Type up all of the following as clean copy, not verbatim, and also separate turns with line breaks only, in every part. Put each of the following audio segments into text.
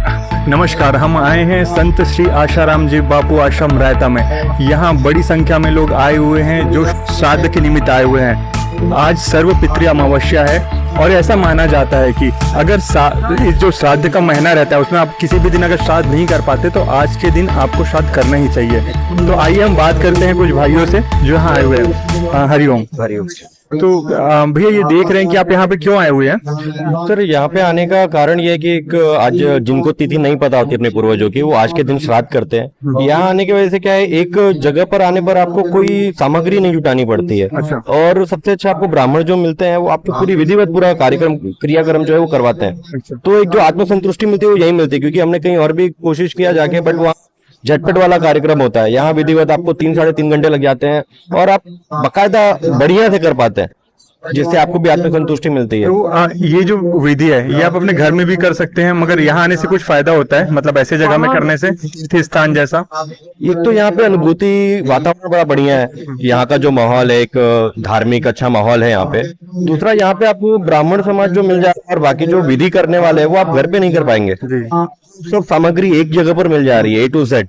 नमस्कार, हम आए हैं संत श्री आशाराम जी बापू आश्रम रायता में। यहाँ बड़ी संख्या में लोग आए हुए हैं जो श्राद्ध के निमित्त आए हुए हैं। आज सर्व पितृ अमावस्या है और ऐसा माना जाता है कि अगर जो श्राद्ध का महीना रहता है उसमें आप किसी भी दिन अगर श्राद्ध नहीं कर पाते तो आज के दिन आपको श्राद्ध करना ही चाहिए। तो आइए हम बात करते हैं कुछ भाइयों से जो यहाँ आए हुए हैं। हरिओम।
हरिओम।
तो भैया ये देख रहे हैं कि आप यहाँ पे क्यों आए हुए हैं?
सर यहाँ पे आने का कारण ये है कि एक आज जिनको तिथि नहीं पता होती अपने पूर्वजों की, वो आज के दिन श्राद्ध करते हैं। यहाँ आने की वजह से क्या है, एक जगह पर आने पर आपको कोई सामग्री नहीं जुटानी पड़ती है।
अच्छा।
और सबसे अच्छा आपको ब्राह्मण जो मिलते हैं वो आपको पूरी विधिवत पूरा कार्यक्रम क्रियाक्रम जो है वो करवाते हैं। तो एक जो आत्मसंतुष्टि मिलती है वो यही मिलती है, क्योंकि हमने कहीं और भी कोशिश किया जाके, बट वहाँ झटपट वाला कार्यक्रम होता है। यहाँ विधिवत आपको 3-3.5 घंटे लग जाते हैं और आप बाकायदा बढ़िया से कर पाते हैं, जिससे आपको भी आत्मसंतुष्टि मिलती है।
तो ये जो विधि है ये आप अपने घर में भी कर सकते हैं, मगर यहाँ आने से कुछ फायदा होता है, मतलब ऐसे जगह में करने से, स्थिर स्थान जैसा?
एक तो यहाँ पे अनुभूति, वातावरण बड़ा बढ़िया है। यहाँ का जो माहौल है, एक धार्मिक अच्छा माहौल है यहाँ पे। दूसरा, यहाँ पे आपको ब्राह्मण समाज जो मिल जाता है और बाकी जो विधि करने वाले हैं वो आप घर पे नहीं कर पाएंगे। सब सामग्री एक जगह पर मिल जा रही है, A to Z।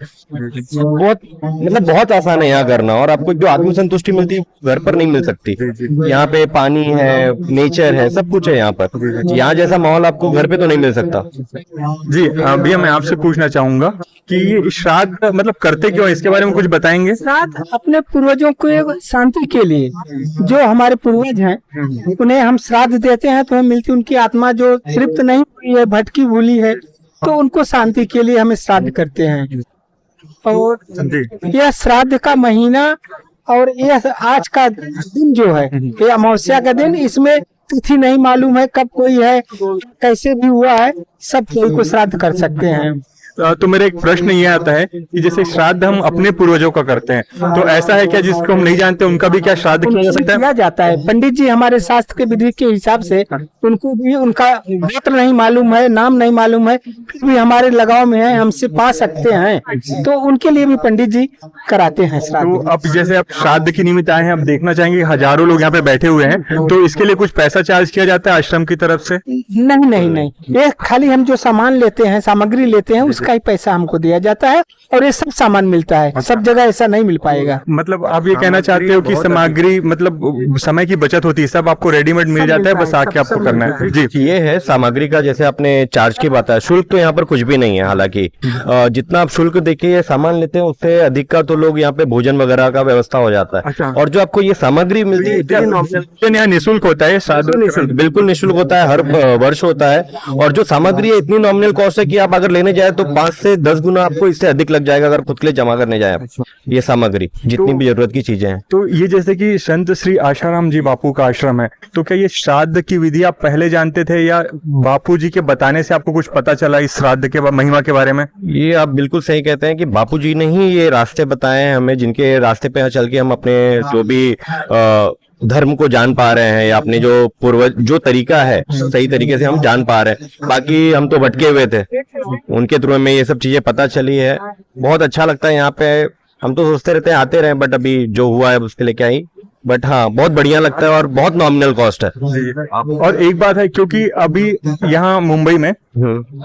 बहुत मतलब बहुत आसान है यहाँ करना, और आपको जो आत्मसंतुष्टि मिलती है घर पर नहीं मिल सकती। यहाँ पे पानी है, नेचर है, सब कुछ है यहाँ पर। यहाँ जैसा माहौल आपको घर पे तो नहीं मिल सकता।
जी भैया, मैं आपसे पूछना चाहूंगा कि ये श्राद्ध मतलब करते क्यों है, इसके बारे में कुछ बताएंगे?
श्राद्ध अपने पूर्वजों को शांति के लिए, जो हमारे पूर्वज हैं उन्हें हम श्राद्ध देते हैं तो हमें मिलती, उनकी आत्मा जो तृप्त नहीं हुई है, भटकी भूली है, तो उनको शांति के लिए हमें श्राद्ध करते हैं। और यह श्राद्ध का महीना और यह आज का दिन जो है, ये अमावस्या का दिन, इसमें तिथि नहीं मालूम है कब कोई है, कैसे भी हुआ है, सब कोई को श्राद्ध कर सकते हैं।
तो मेरा एक प्रश्न ये आता है कि जैसे श्राद्ध हम अपने पूर्वजों का करते हैं, तो ऐसा है क्या जिसको हम नहीं जानते उनका भी क्या श्राद्ध किया जा सकता है?
किया जाता है। पंडित जी हमारे शास्त्र के विधि के हिसाब से उनको भी उनका गोत्र नहीं मालूम है, नाम नहीं मालूम है, फिर भी हमारे लगाव में है, हमसे पा सकते हैं, तो उनके लिए भी पंडित जी कराते हैं श्राद्ध।
तो अब जैसे आप श्राद्ध के निमित्त आए हैं, अब देखना चाहेंगे हजारों लोग यहाँ पे बैठे हुए हैं, तो इसके लिए कुछ पैसा चार्ज किया जाता है आश्रम की तरफ से?
नहीं नहीं नहीं, ये खाली हम जो सामान लेते हैं, सामग्री लेते हैं, उसका ही पैसा हमको दिया जाता है, और ये सब सामान मिलता है। सब जगह ऐसा नहीं मिल पाएगा।
मतलब आप ये कहना चाहते हो कि सामग्री मतलब समय की बचत होती है, सब आपको रेडीमेड मिल जाता है, बस आके आपको करना है? जी,
ये है सामग्री का। जैसे आपने चार्ज की बात है, शुल्क तो यहाँ पर कुछ भी नहीं है। हालांकि जितना आप शुल्क देखिए सामान लेते हैं उससे अधिक का तो लोग यहाँ पे भोजन वगैरह का व्यवस्था हो जाता है।
अच्छा।
और जो आपको ये सामग्री मिलती है
यहाँ निःशुल्क होता है?
निःशुल्क, बिल्कुल निःशुल्क होता है, हर वर्ष होता है। और जो सामग्री है इतनी नॉमिनल कॉस्ट है कि आप अगर लेने जाए तो 5 से 10 गुना आपको इससे अधिक लग जाएगा अगर खुद के लिए जमा करने जाए ये सामग्री, जितनी भी जरूरत की चीजें हैं।
तो ये जैसे कि संत श्री आशाराम जी बापू का आश्रम है, तो क्या ये श्राद्ध की विधि आप पहले जानते थे या बापू जी के बताने से आपको कुछ पता चला इस श्राद्ध के महिमा के बारे में?
ये आप बिल्कुल सही कहते हैं कि बापू जी ने ही ये रास्ते बताए हैं हमें, जिनके रास्ते पे चल के हम अपने जो भी धर्म को जान पा रहे हैं, या अपने जो पूर्वज जो तरीका है सही तरीके से हम जान पा रहे हैं। बाकी हम तो भटके हुए थे, उनके थ्रू में ये सब चीजें पता चली है। बहुत अच्छा लगता है यहाँ पे। हम तो सोचते रहते हैं आते रहे, बट अभी जो हुआ है उसके लिए क्या ही, बट हाँ बहुत बढ़िया लगता है और बहुत नॉमिनल कॉस्ट है।
और एक बात है, क्योंकि अभी यहाँ मुंबई में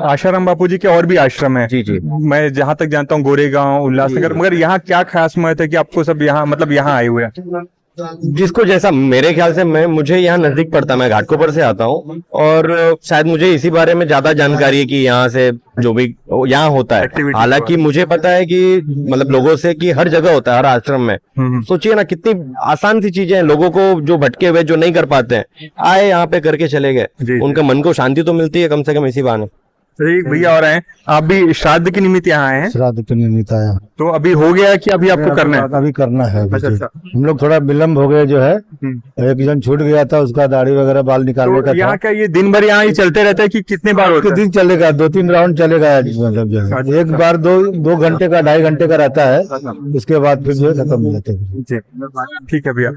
आशाराम बापू जी के और भी आश्रम है।
जी जी।
मैं जहाँ तक जानता हूँ गोरेगांव, उल्लासनगर, मगर यहाँ क्या खास महत्व है कि आपको सब यहाँ मतलब यहाँ आए हुए हैं?
जिसको जैसा, मेरे ख्याल से मुझे यहाँ नजदीक पड़ता है, मैं घाटकोपर से आता हूँ, और शायद मुझे इसी बारे में ज्यादा जानकारी है कि यहाँ से जो भी यहाँ होता है। हालांकि मुझे पता है कि मतलब लोगों से कि हर जगह होता है, हर आश्रम में। सोचिए ना कितनी आसान सी चीजें हैं, लोगों को जो भटके हुए जो नहीं कर पाते हैं आए यहाँ पे करके चले गए, उनके मन को शांति तो मिलती है कम से कम इसी बहाने।
भैया और हैं, आप भी श्राद्ध के निमित्त यहाँ आए हैं?
श्राद्ध के निमित्त आया।
तो अभी हो गया कि अभी आपको करना है?
अभी करना है।
अच्छा।
हम लोग थोड़ा विलम्ब हो गए, जो है एक जन छूट गया था, उसका दाढ़ी वगैरह बाल निकालने का था।
यहाँ क्या ये दिन भर यहाँ ही चलते रहता है कि कितने बार होता है?
दिन चलेगा, 2-3 राउंड चलेगा, मतलब जो है एक बार 2 घंटे का 2.5 घंटे का रहता है, उसके बाद फिर जो है खत्म हो जाता है।
ठीक है भैया।